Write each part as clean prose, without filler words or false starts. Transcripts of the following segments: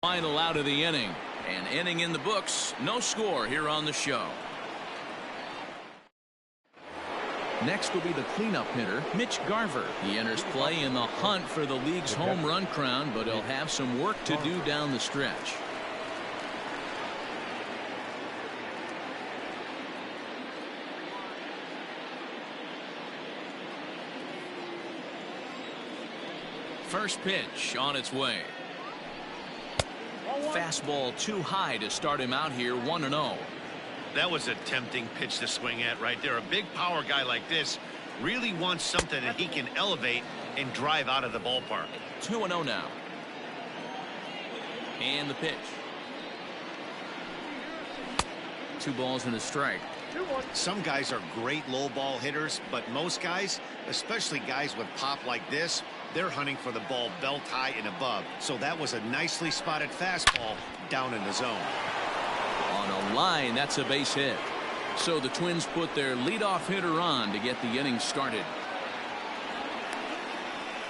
Final out of the inning. An inning in the books. No score here on the show. Next will be the cleanup hitter, Mitch Garver. He enters play in the hunt for the league's home run crown, but he'll have some work to do down the stretch. First pitch on its way. Fastball too high to start him out here, 1-0. That was a tempting pitch to swing at right there. A big power guy like this really wants something that he can elevate and drive out of the ballpark. 2-0 now. And the pitch. 2 balls and a strike. Some guys are great low ball hitters, but most guys, especially guys with pop like this, they're hunting for the ball belt high and above. So that was a nicely spotted fastball down in the zone. On a line, that's a base hit. So the Twins put their leadoff hitter on to get the inning started.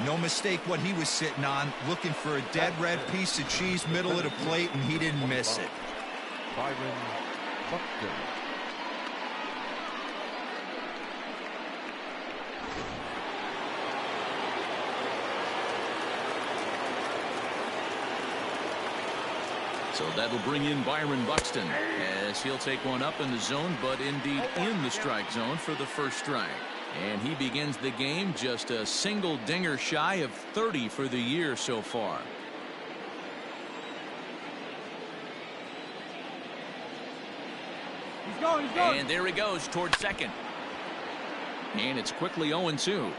No mistake what he was sitting on, looking for a dead red piece of cheese middle of the plate, and he didn't miss it. Byron Buxton. So that'll bring in Byron Buxton as he'll take one up in the zone, but indeed in the strike zone for the first strike. And he begins the game just a single dinger shy of 30 for the year so far. He's going. And there he goes towards second. And it's quickly 0-2.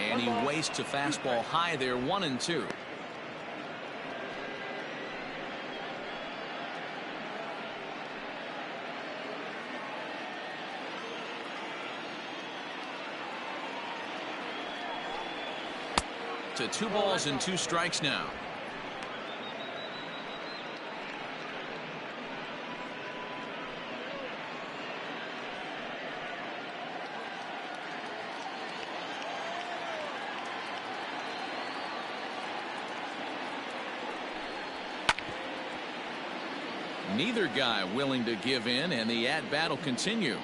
And he wastes a fastball high there, 1-2. To 2 balls and 2 strikes now. Neither guy willing to give in, and the at-bat will continue.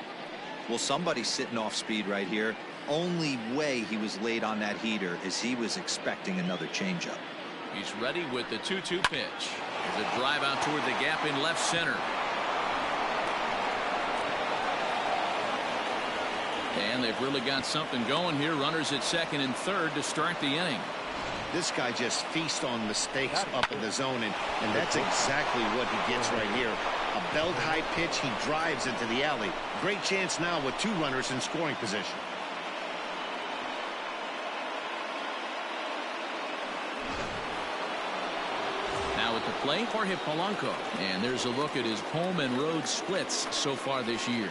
Well, somebody's sitting off speed right here. Only way he was late on that heater is he was expecting another changeup. He's ready with the 2-2 pitch. There's a drive out toward the gap in left center. And they've really got something going here. Runners at second and third to start the inning. This guy just feasts on mistakes up in the zone, and that's exactly what he gets right here. A belt high pitch, he drives into the alley. Great chance now with 2 runners in scoring position. Now at the plate, Jorge Polanco. And there's a look at his home and road splits so far this year.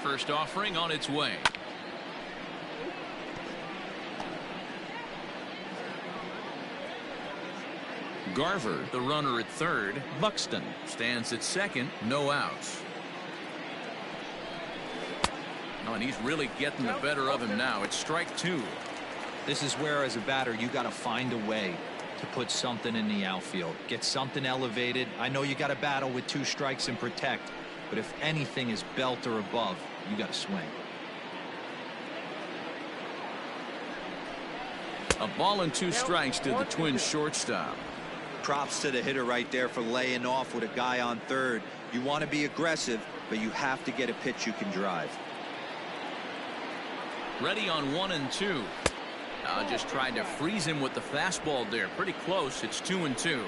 First offering on its way. Garver, the runner at third. Buxton stands at second. No outs. Oh, and he's really getting the better of him now. It's strike 2. This is where, as a batter, you got to find a way to put something in the outfield. Get something elevated. I know you got to battle with 2 strikes and protect, but if anything is belt or above, you got to swing. A ball and 2 strikes to the Twins shortstop. Props to the hitter right there for laying off with a guy on third. You want to be aggressive, but you have to get a pitch you can drive. Ready on 1-2. Just tried to freeze him with the fastball there. Pretty close. It's 2-2.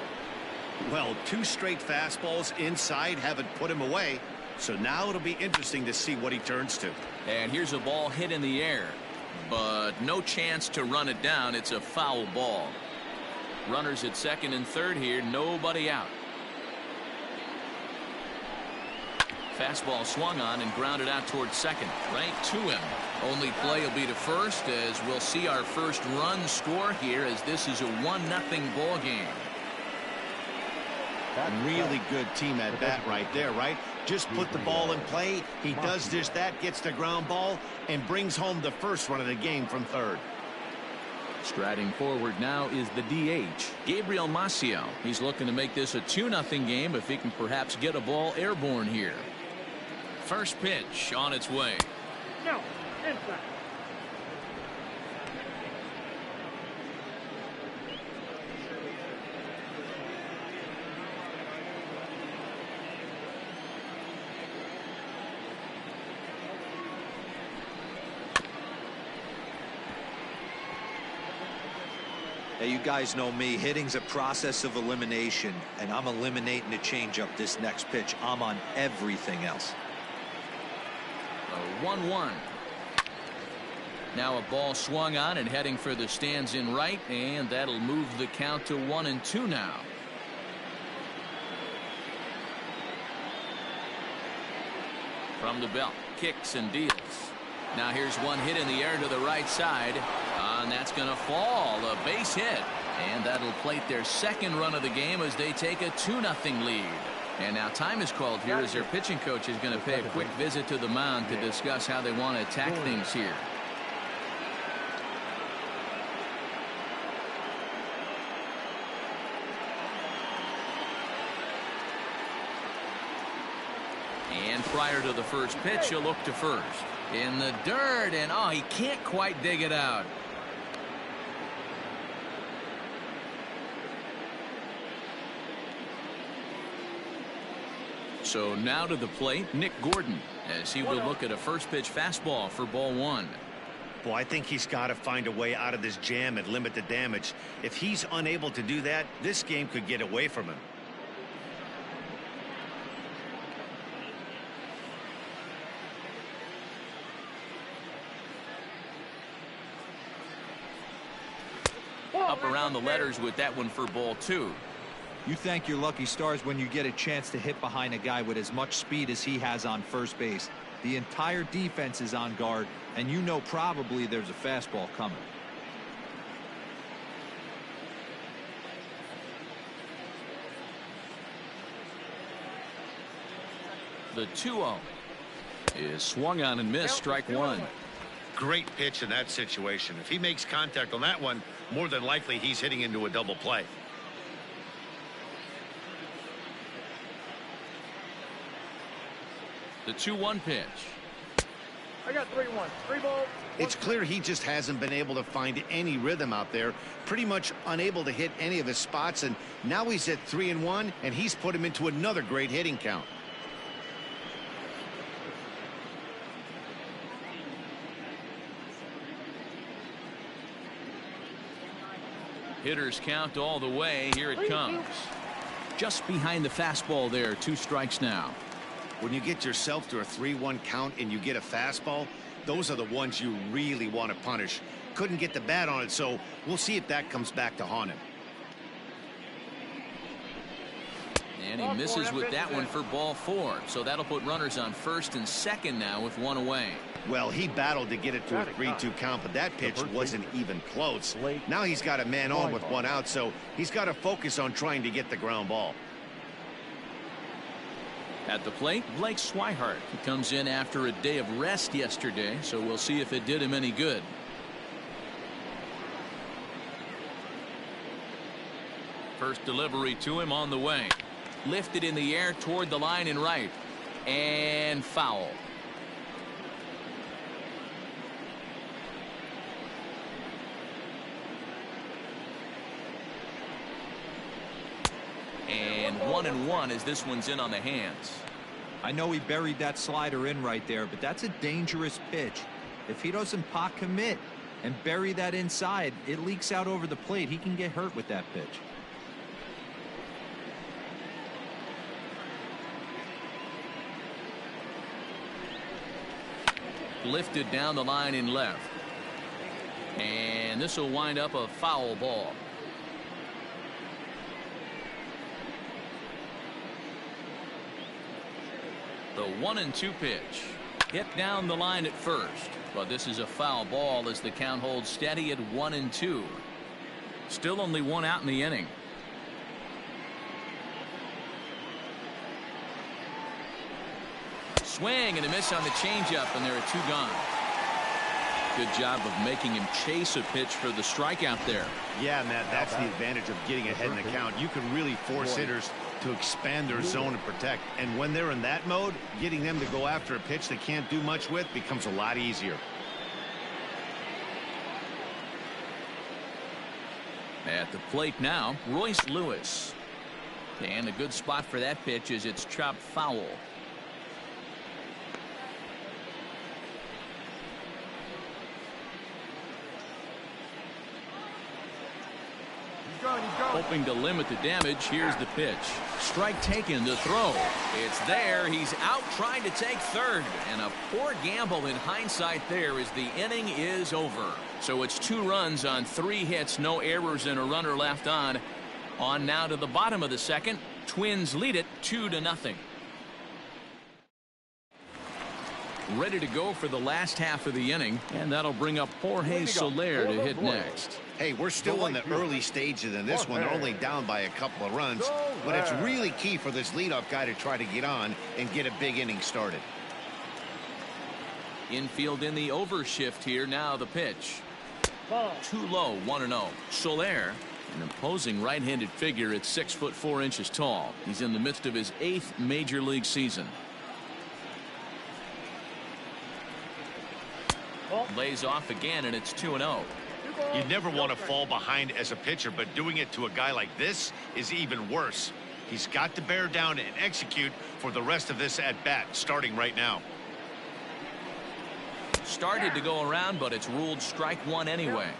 Well, 2 straight fastballs inside haven't put him away. So now it'll be interesting to see what he turns to. And here's a ball hit in the air, but no chance to run it down. It's a foul ball. Runners at second and third here. Nobody out. Fastball swung on and grounded out towards second, right to him. Only play will be to first, as we'll see our first run score here, as this is a 1-0 ball game. Really good team at bat right there, right? Just put the ball in play. He does just that, gets the ground ball, and brings home the first run of the game from third. Striding forward now is the DH, Gabriel Maciel. He's looking to make this a 2-0 game if he can perhaps get a ball airborne here. First pitch on its way. No, inside. Hey, you guys know me. Hitting's a process of elimination, and I'm eliminating the changeup this next pitch. I'm on everything else. A 1-1. Now a ball swung on and heading for the stands in right, and that'll move the count to 1-2 now. From the belt, kicks and deals. Now here's one hit in the air to the right side, and that's going to fall. A base hit, and that'll plate their second run of the game as they take a 2-0 lead. And now time is called here as their pitching coach is going to pay a quick visit to the mound to discuss how they want to attack things here. And prior to the first pitch, he'll look to first. In the dirt, and oh, he can't quite dig it out. So now to the plate, Nick Gordon, as he will look at a first pitch fastball for ball one. Boy, I think he's got to find a way out of this jam and limit the damage. If he's unable to do that, this game could get away from him. Up around the letters with that one for ball two. You thank your lucky stars when you get a chance to hit behind a guy with as much speed as he has on first base. The entire defense is on guard, and you know probably there's a fastball coming. The 2-0 is swung on and missed, strike one. Great pitch in that situation. If he makes contact on that one, more than likely he's hitting into a double play. The 2-1 pitch. I got 3-1. 3 balls. It's clear he just hasn't been able to find any rhythm out there. Pretty much unable to hit any of his spots, and now he's at 3-1, and he's put him into another great hitting count. Hitters count all the way. Here it comes. Just behind the fastball there. 2 strikes now. When you get yourself to a 3-1 count and you get a fastball, those are the ones you really want to punish. Couldn't get the bat on it, so we'll see if that comes back to haunt him. And he misses with that one for ball 4. So that'll put runners on first and second now with 1 away. Well, he battled to get it to a 3-2 count, but that pitch wasn't even close. Now he's got a man on with 1 out, so he's got to focus on trying to get the ground ball. At the plate, Blake Swihart. He comes in after a day of rest yesterday, so we'll see if it did him any good. First delivery to him on the way. Lifted in the air toward the line and right. And foul. And 1-1 as this one's in on the hands. I know he buried that slider in right there, but that's a dangerous pitch. If he doesn't pot commit and bury that inside, it leaks out over the plate. He can get hurt with that pitch. Lifted down the line in left. And this will wind up a foul ball. The 1-2 pitch. Hit down the line at first, but this is a foul ball as the count holds steady at 1-2. Still only one out in the inning. Swing and a miss on the changeup, and there are two gone. Good job of making him chase a pitch for the strikeout there. Yeah, Matt, that's the advantage of getting ahead in the count. You can really force hitters to expand their zone and protect. And when they're in that mode, getting them to go after a pitch they can't do much with becomes a lot easier. At the plate now, Royce Lewis. And a good spot for that pitch is it's chopped foul. Hoping to limit the damage, here's the pitch. Strike taken to throw. It's there. He's out trying to take third. And a poor gamble in hindsight there as the inning is over. So it's 2 runs on 3 hits, no errors, and a runner left on. On now to the bottom of the second. Twins lead it 2-0. Ready to go for the last half of the inning, and that'll bring up Jorge Soler to hit next. Hey, we're still in the early stages in this one. They're only down by a couple of runs, but it's really key for this leadoff guy to try to get on and get a big inning started. Infield in the overshift here. Now the pitch. Too low, 1-0. Soler, an imposing right-handed figure at 6'4" tall. He's in the midst of his 8th major league season. Lays off again, and it's 2-0. You never want to fall behind as a pitcher, but doing it to a guy like this is even worse. He's got to bear down and execute for the rest of this at-bat, starting right now. Started to go around, but it's ruled strike 1 anyway.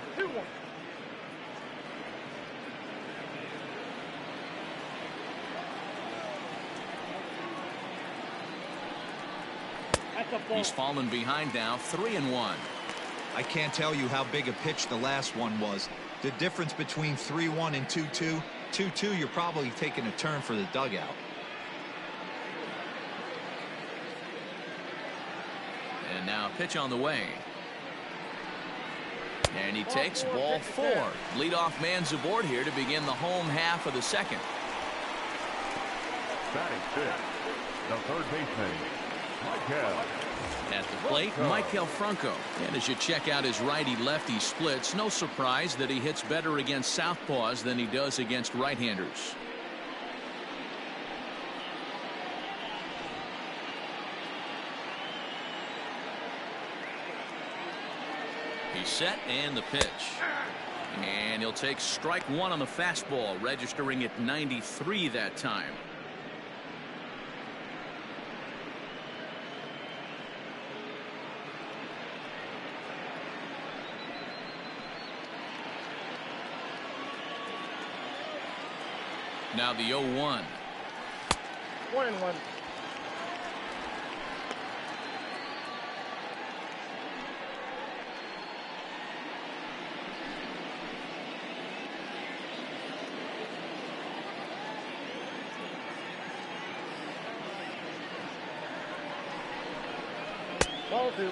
He's fallen behind now, 3-1. I can't tell you how big a pitch the last one was. The difference between 3-1 and 2-2. 2-2, you're probably taking a turn for the dugout. And now pitch on the way. And he takes ball 4. Leadoff man's aboard here to begin the home half of the second. Batting fifth, the third baseman, Michael. At the plate, Michael Franco. And as you check out his righty-lefty splits, no surprise that he hits better against southpaws than he does against right-handers. He's set, and the pitch. And he'll take strike 1 on the fastball, registering at 93 that time. Now the 0-1. 1-1. Ball 2.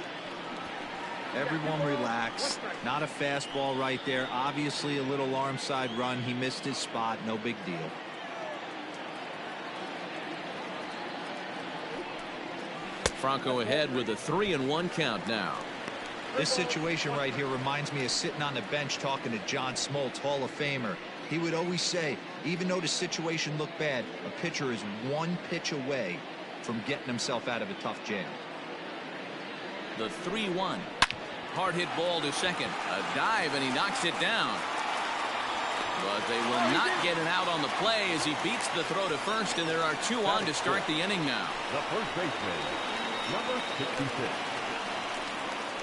Everyone relax. Not a fastball right there. Obviously a little arm side run. He missed his spot. No big deal. Franco ahead with a 3-1 count now. This situation right here reminds me of sitting on the bench talking to John Smoltz, Hall of Famer. He would always say, even though the situation looked bad, a pitcher is 1 pitch away from getting himself out of a tough jam. The 3-1. Hard hit ball to second. A dive, and he knocks it down. But they will not get it out on the play as he beats the throw to first, and there are 2 on to start the inning now. The first baseman, number 66.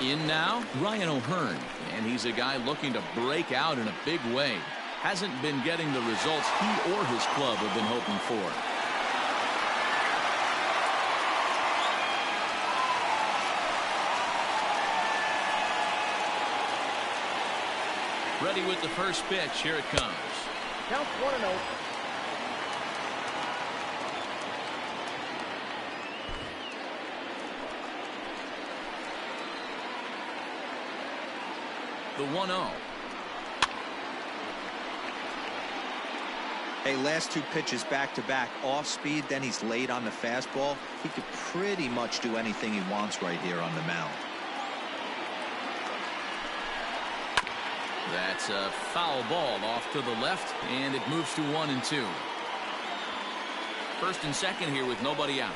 In now, Ryan O'Hearn, and he's a guy looking to break out in a big way. Hasn't been getting the results he or his club have been hoping for. Ready with the first pitch. Here it comes. Count 1-0. The 1-0. Hey, last two pitches back-to-back, off speed, then he's late on the fastball. He could pretty much do anything he wants right here on the mound. That's a foul ball off to the left, and it moves to 1-2. First and second here with nobody out.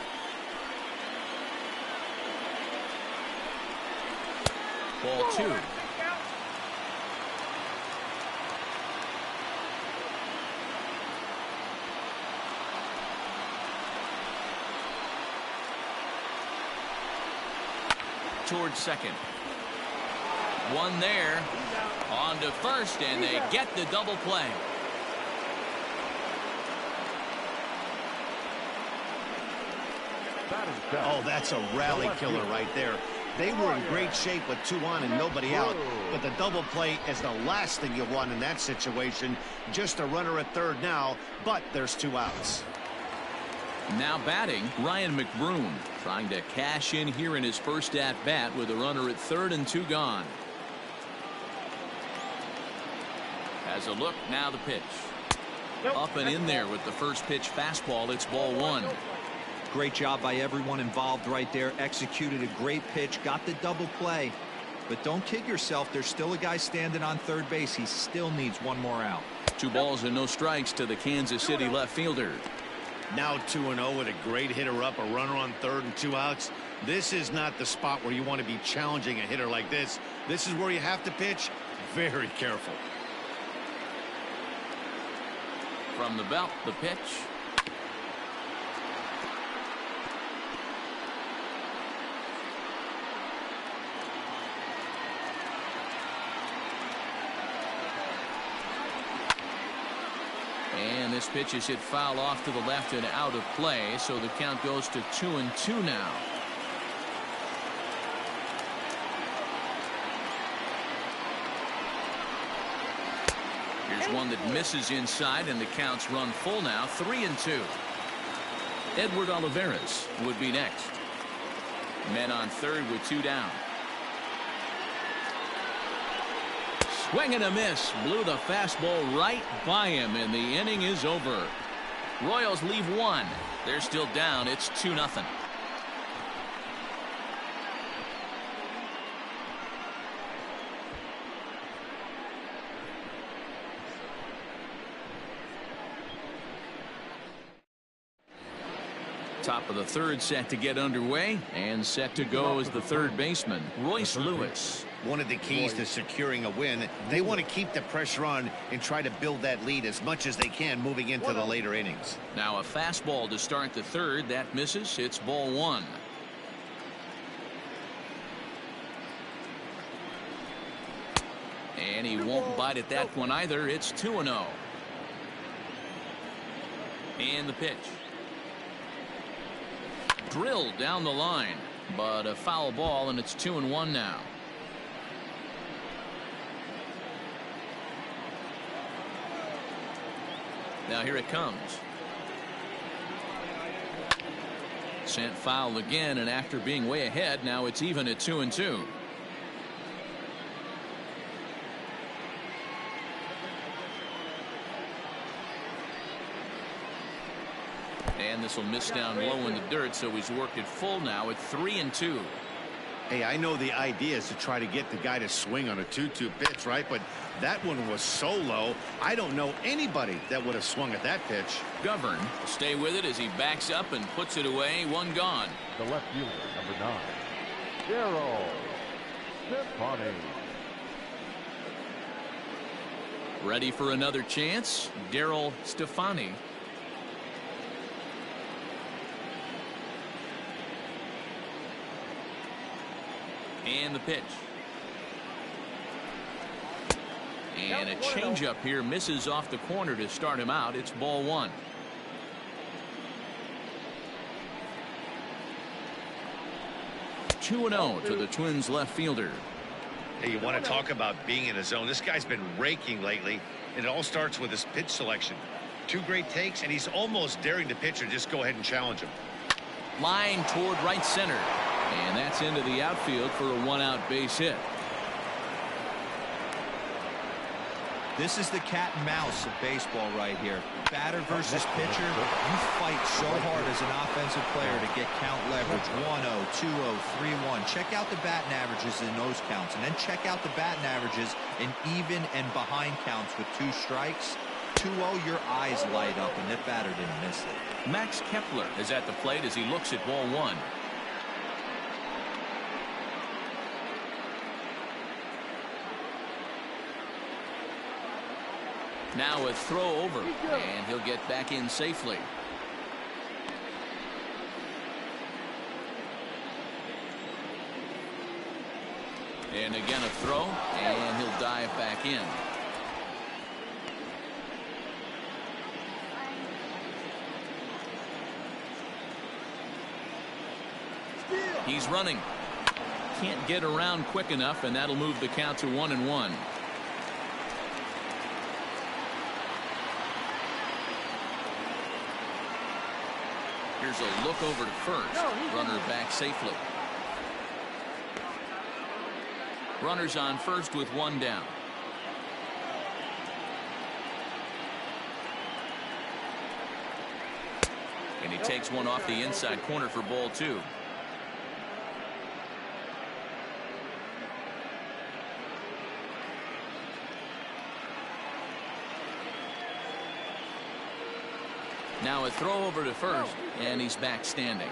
Ball 2. Towards second. One there. On to first, and they get the double play. Oh, that's a rally killer right there. They were in great shape with 2 on and nobody out, but the double play is the last thing you want in that situation. Just a runner at third now, but there's 2 outs. Now batting, Ryan McBroom, trying to cash in here in his first at-bat with a runner at third and 2 gone. Has a look, now the pitch. Up and in there with the first pitch fastball. It's ball 1. Great job by everyone involved right there. Executed a great pitch, got the double play. But don't kid yourself, there's still a guy standing on third base. He still needs 1 more out. 2 balls and no strikes to the Kansas City left fielder. Now 2-0 with a great hitter up, a runner on third and 2 outs. This is not the spot where you want to be challenging a hitter like this. This is where you have to pitch very careful. From the belt, the pitch. And this pitch is hit foul off to the left and out of play, so the count goes to 2-2 now. Here's one that misses inside, and the count's run full now, 3-2. Edward Olivares would be next. Men on third with 2 down. Swing and a miss. Blew the fastball right by him, and the inning is over. Royals leave 1. They're still down. It's 2-0. Top of the third set to get underway, and set to go is the third baseman, Royce Lewis. One of the keys to securing a win, they want to keep the pressure on and try to build that lead as much as they can moving into the later innings. Now a fastball to start the third. That misses. It's ball 1. And he won't bite at that one either. It's 2-0. And the pitch. Drilled down the line, but a foul ball, and it's 2-1 now. Now here it comes. Sent foul again, and after being way ahead, now it's even at 2-2. And this will miss down low in the dirt, so he's worked it full now at 3-2. Hey, I know the idea is to try to get the guy to swing on a 2-2 pitch, right? But that one was so low, I don't know anybody that would have swung at that pitch. Govern will stay with it as he backs up and puts it away. 1 gone. The left fielder, number 9, Darryl Stefani. Ready for another chance, Darryl Stefani. And the pitch. And a changeup here misses off the corner to start him out. It's ball 1. Two and 0 to the Twins left fielder. Hey, you want to talk about being in a zone. This guy's been raking lately, and it all starts with his pitch selection. 2 great takes, and he's almost daring the pitcher just go ahead and challenge him. Line toward right center. And that's into the outfield for a 1-out base hit. This is the cat and mouse of baseball right here. Batter versus pitcher. You fight so hard as an offensive player to get count leverage. 1-0, 2-0, 3-1. Check out the batting averages in those counts, and then check out the batting averages in even and behind counts with 2 strikes. 2-0, your eyes light up, and that batter didn't miss it. Max Kepler is at the plate as he looks at ball 1. Now a throw over, and he'll get back in safely. And again a throw, and he'll dive back in. He's running. Can't get around quick enough, and that'll move the count to 1-1. Here's a look over to first. Runner back safely. Runners on first with 1 down. And he takes one off the inside corner for ball 2. Now a throw over to first, and he's back standing.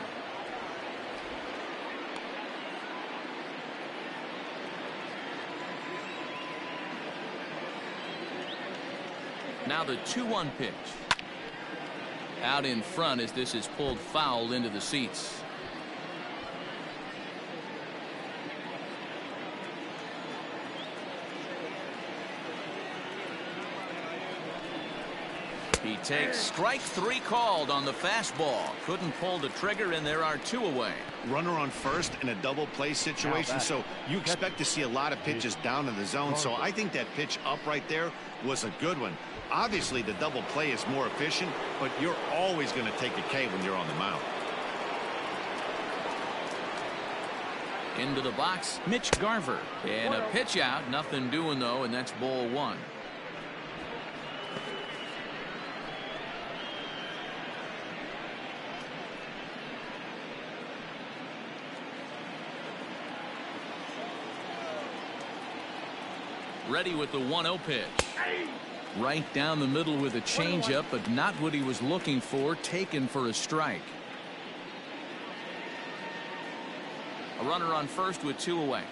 Now the 2-1 pitch. Out in front as this is pulled foul into the seats. He takes strike 3 called on the fastball. Couldn't pull the trigger, and there are 2 away. Runner on first in a double play situation, so you expect to see a lot of pitches down in the zone. So I think that pitch up right there was a good one. Obviously, the double play is more efficient, but you're always going to take a K when you're on the mound. Into the box, Mitch Garver. And a pitch out. Nothing doing, though, and that's ball 1. Ready with the 1-0 pitch. Right down the middle with a changeup, but not what he was looking for. Taken for a strike. A runner on first with 2 away.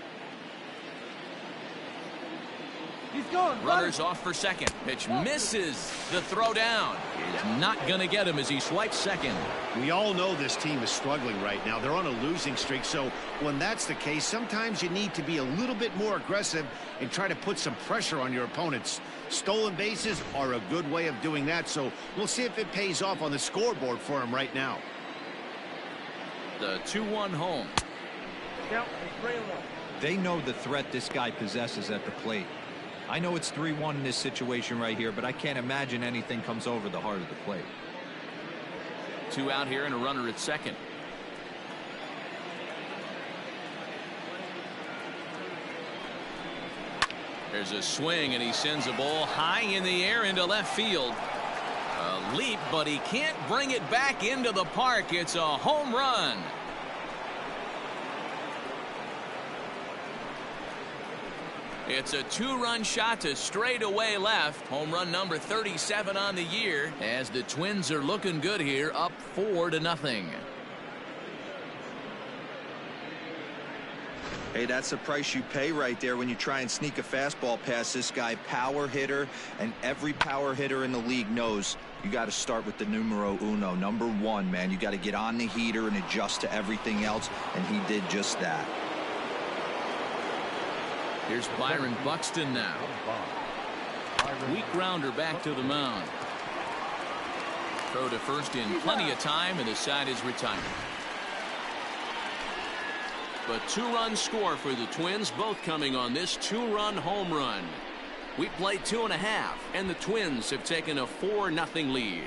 He's going. Runners off for second. Pitch misses. The throw down is not going to get him as he swipes second. We all know this team is struggling right now. They're on a losing streak, so when that's the case, sometimes you need to be a little bit more aggressive and try to put some pressure on your opponents. Stolen bases are a good way of doing that, so we'll see if it pays off on the scoreboard for him right now. The 2-1 home. Count is 3-1. They know the threat this guy possesses at the plate. I know it's 3-1 in this situation right here, but I can't imagine anything comes over the heart of the plate. 2 out here and a runner at second. There's a swing, and he sends a ball high in the air into left field. A leap, but he can't bring it back into the park. It's a home run. It's a 2-run shot to straightaway left. Home run number 37 on the year, as the Twins are looking good here, up 4-0. Hey, that's the price you pay right there when you try and sneak a fastball past this guy. Power hitter, and every power hitter in the league knows you got to start with the numero uno, number 1, man. You got to get on the heater and adjust to everything else, and he did just that. Here's Byron Buxton now. Weak grounder back to the mound. Throw to first in plenty of time, and the side is retired. But 2-run score for the Twins, both coming on this 2-run home run. We played 2.5, and the Twins have taken a 4-0 lead.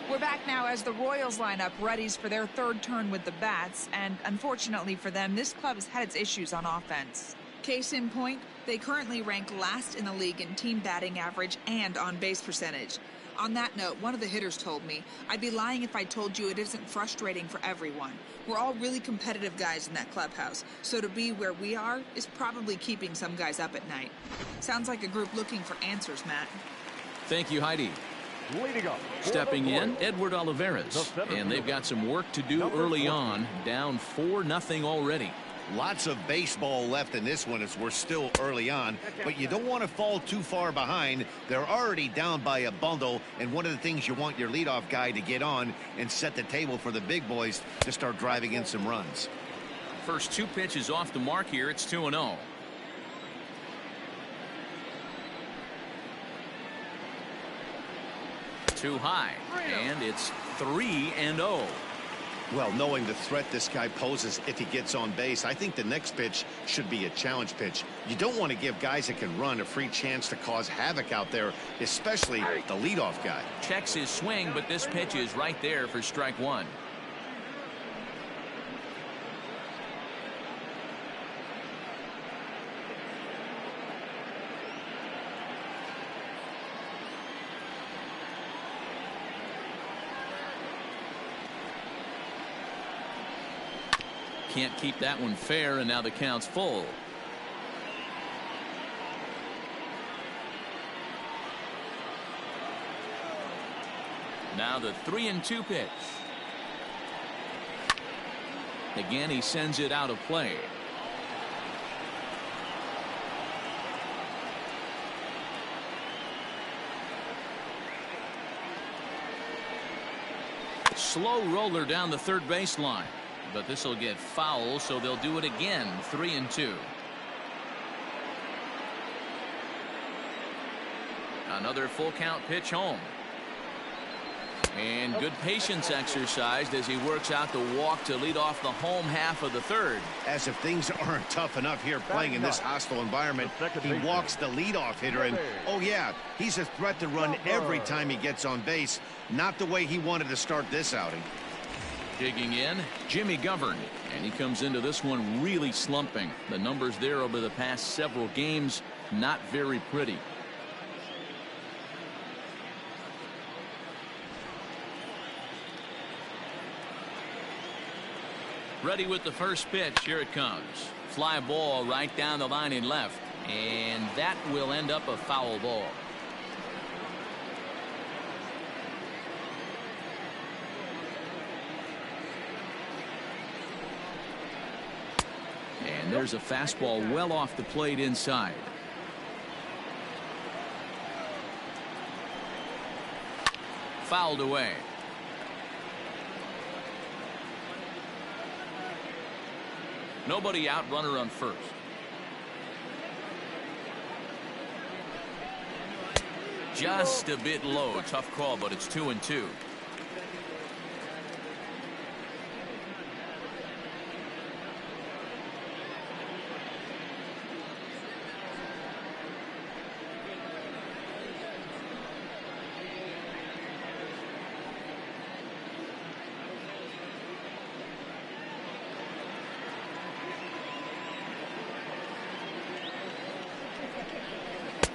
We're back now as the Royals line up readies for their 3rd turn with the bats, and unfortunately for them, this club has had its issues on offense. Case in point, they currently rank last in the league in team batting average and on-base percentage. On that note, one of the hitters told me, I'd be lying if I told you it isn't frustrating for everyone. We're all really competitive guys in that clubhouse, so to be where we are is probably keeping some guys up at night. Sounds like a group looking for answers, Matt. Thank you, Heidi. Leading up. Stepping in, Edward Olivares. And they've got some work to do early on. Down 4-0 already. Lots of baseball left in this one as we're still early on, but you don't want to fall too far behind. They're already down by a bundle, and one of the things you want your leadoff guy to get on and set the table for the big boys to start driving in some runs. First 2 pitches off the mark here. It's 2-0. Too high, and it's 3-0. Well, knowing the threat this guy poses if he gets on base, I think the next pitch should be a challenge pitch. You don't want to give guys that can run a free chance to cause havoc out there, especially the leadoff guy. Checks his swing, but this pitch is right there for strike 1. Can't keep that one fair, and now the count's full. Now the 3-2 pitch. Again, he sends it out of play. Slow roller down the third baseline. But this will get foul, so they'll do it again. 3-2. Another full count pitch home. And good patience exercised as he works out the walk to lead off the home half of the third. As if things aren't tough enough here playing in this hostile environment, he walks the leadoff hitter, and oh yeah, he's a threat to run every time he gets on base. Not the way he wanted to start this outing. Digging in, Jimmy Govern, and he comes into this one really slumping. The numbers there over the past several games, not very pretty. Ready with the first pitch. Here it comes. Fly ball right down the line in left, and that will end up a foul ball. And there's a fastball well off the plate inside. Fouled away. Nobody out, runner on first. Just a bit low. Tough call, but it's 2-2.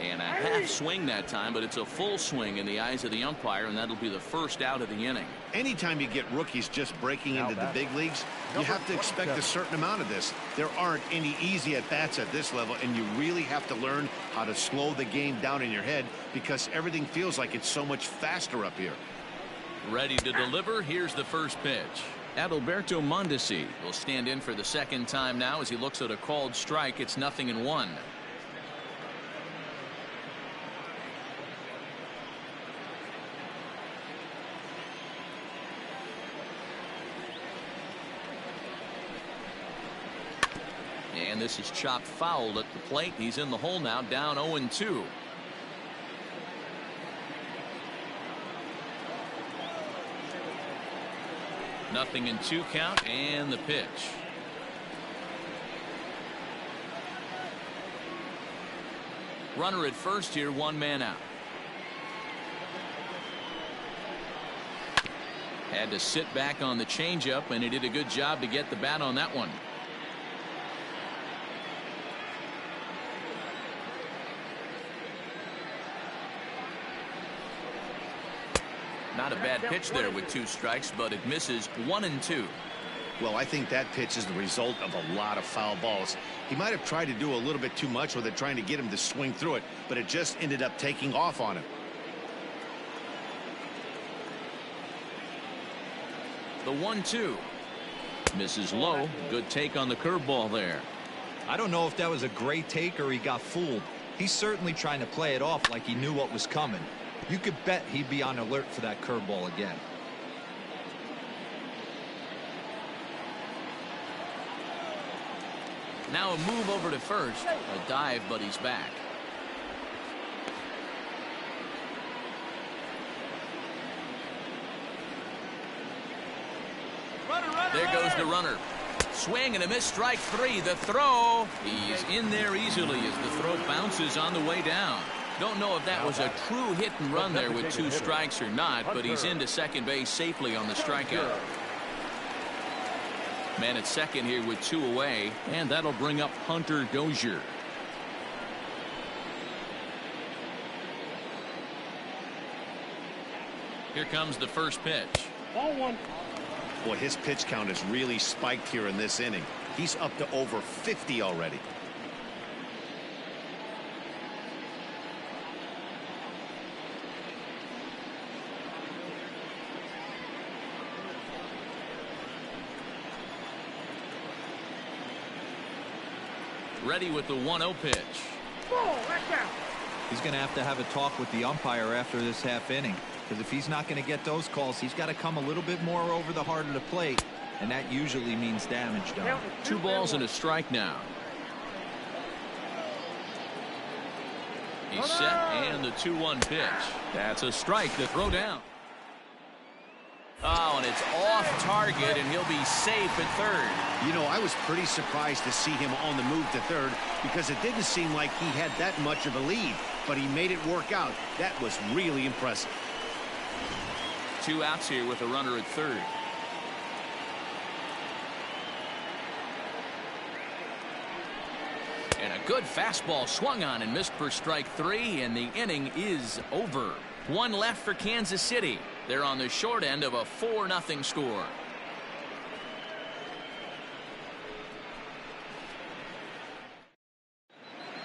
And a half swing that time, but it's a full swing in the eyes of the umpire, and that'll be the first out of the inning. Anytime you get rookies just breaking into the big leagues, you have to expect a certain amount of this. There aren't any easy at-bats at this level, and you really have to learn how to slow the game down in your head because everything feels like it's so much faster up here. Ready to deliver. Here's the first pitch. Adalberto Mondesi will stand in for the second time now as he looks at a called strike. It's 0-1. And this is chopped foul at the plate. He's in the hole now, down 0-2. Nothing in 2 count, and the pitch. Runner at first here, 1 man out. Had to sit back on the changeup, and he did a good job to get the bat on that one. Not a bad pitch there with 2 strikes, but it misses 1 and 2. Well, I think that pitch is the result of a lot of foul balls. He might have tried to do a little bit too much with it, trying to get him to swing through it, but it just ended up taking off on him. The 1-2. Misses low. Good take on the curveball there. I don't know if that was a great take or he got fooled. He's certainly trying to play it off like he knew what was coming. You could bet he'd be on alert for that curveball again. Now a move over to first. A dive, but he's back. There goes the runner. Swing and a miss, strike 3. The throw. He's in there easily as the throw bounces on the way down. Don't know if that was a true hit and run there with 2 strikes or not, but he's into second base safely on the strikeout. Man at second here with 2 away, and that'll bring up Hunter Dozier. Here comes the first pitch. Ball 1. Boy, his pitch count has really spiked here in this inning. He's up to over 50 already. Ready with the 1-0 pitch. Ball, right down. He's going to have a talk with the umpire after this half inning. Because if he's not going to get those calls, he's got to come a little bit more over the heart of the plate, and that usually means damage done. 2 balls and a strike now. He's set, and the 2-1 pitch. That's a strike. The throw down. Oh, and it's off target, and he'll be safe at third. You know, I was pretty surprised to see him on the move to third because it didn't seem like he had that much of a lead, but he made it work out. That was really impressive. 2 outs here with a runner at third. And a good fastball swung on and missed for strike 3, and the inning is over. 1 left for Kansas City. They're on the short end of a 4-0 score.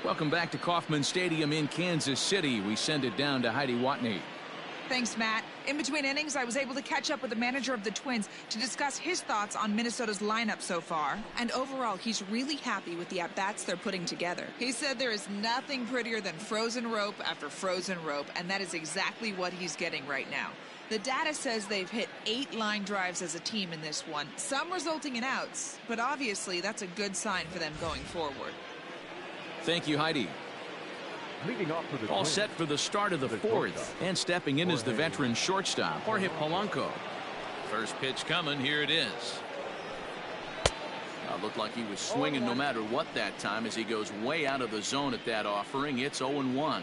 Welcome back to Kauffman Stadium in Kansas City. We send it down to Heidi Watney. Thanks, Matt. In between innings, I was able to catch up with the manager of the Twins to discuss his thoughts on Minnesota's lineup so far. And overall, he's really happy with the at-bats they're putting together. He said there is nothing prettier than frozen rope after frozen rope, and that is exactly what he's getting right now. The data says they've hit 8 line drives as a team in this one, some resulting in outs, but obviously that's a good sign for them going forward. Thank you, Heidi. Leading off for the All Twins, set for the start of the 4th, and stepping in is the veteran shortstop, Jorge Polanco. First pitch coming, here it is. Looked like he was swinging no matter what that time as he goes way out of the zone at that offering. It's 0-1.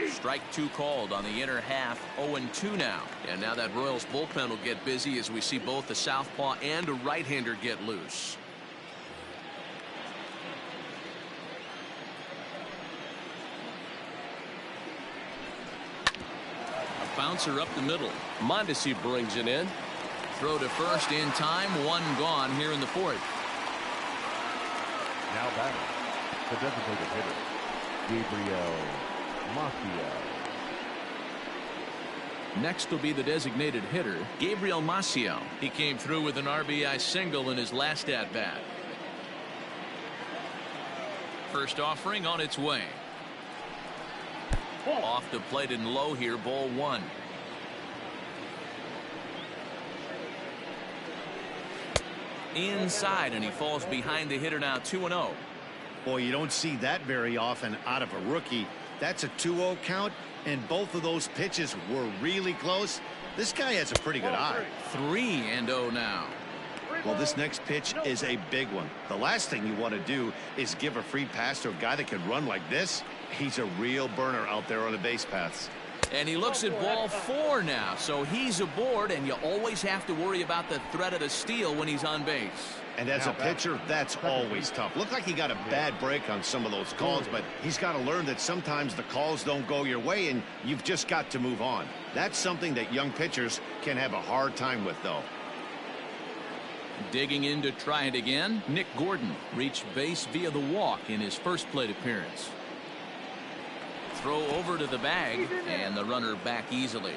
Strike 2 called on the inner half. 0-2 now. And now that Royals bullpen will get busy as we see both a southpaw and a right-hander get loose. A bouncer up the middle. Mondesi brings it in. Throw to first in time. 1 gone here in the 4th. now batting, the designated hitter, Gabriel Maciel. Next will be the designated hitter, Gabriel Maciel. He came through with an RBI single in his last at-bat. First offering on its way. Off the plate and low here, ball 1. Inside, and he falls behind the hitter now, 2-0. Boy, you don't see that very often out of a rookie. That's a 2-0 count, and both of those pitches were really close. This guy has a pretty good eye. 3-0 now. Well, this next pitch is a big one. The last thing you want to do is give a free pass to a guy that can run like this. He's a real burner out there on the base paths. And he looks at ball 4 now, so he's aboard, and you always have to worry about the threat of a steal when he's on base. And as a pitcher, that's always tough. Looked like he got a bad break on some of those calls, but he's got to learn that sometimes the calls don't go your way, and you've just got to move on. That's something that young pitchers can have a hard time with, though. Digging in to try it again, Nick Gordon reached base via the walk in his first plate appearance. Throw over to the bag, and the runner back easily.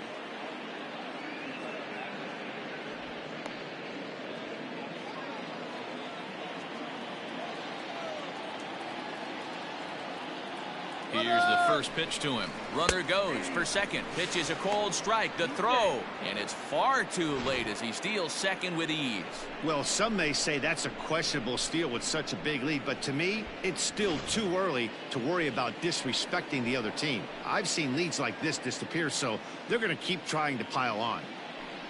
Here's the first pitch to him. Runner goes for second. Pitch is a cold strike. The throw. And it's far too late as he steals second with ease. Well, some may say that's a questionable steal with such a big lead, but to me, it's still too early to worry about disrespecting the other team. I've seen leads like this disappear, so they're going to keep trying to pile on.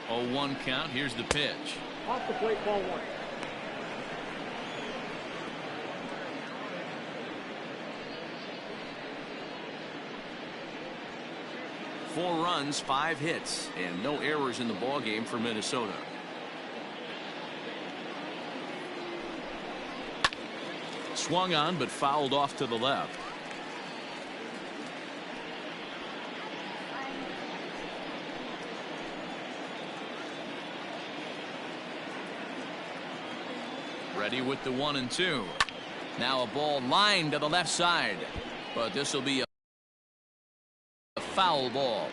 0-1 count. Here's the pitch. Off the plate, ball 1. Four runs, 5 hits, and no errors in the ballgame for Minnesota. Swung on, but fouled off to the left. Ready with the 1-2. Now a ball lined to the left side, but this will be a foul ball.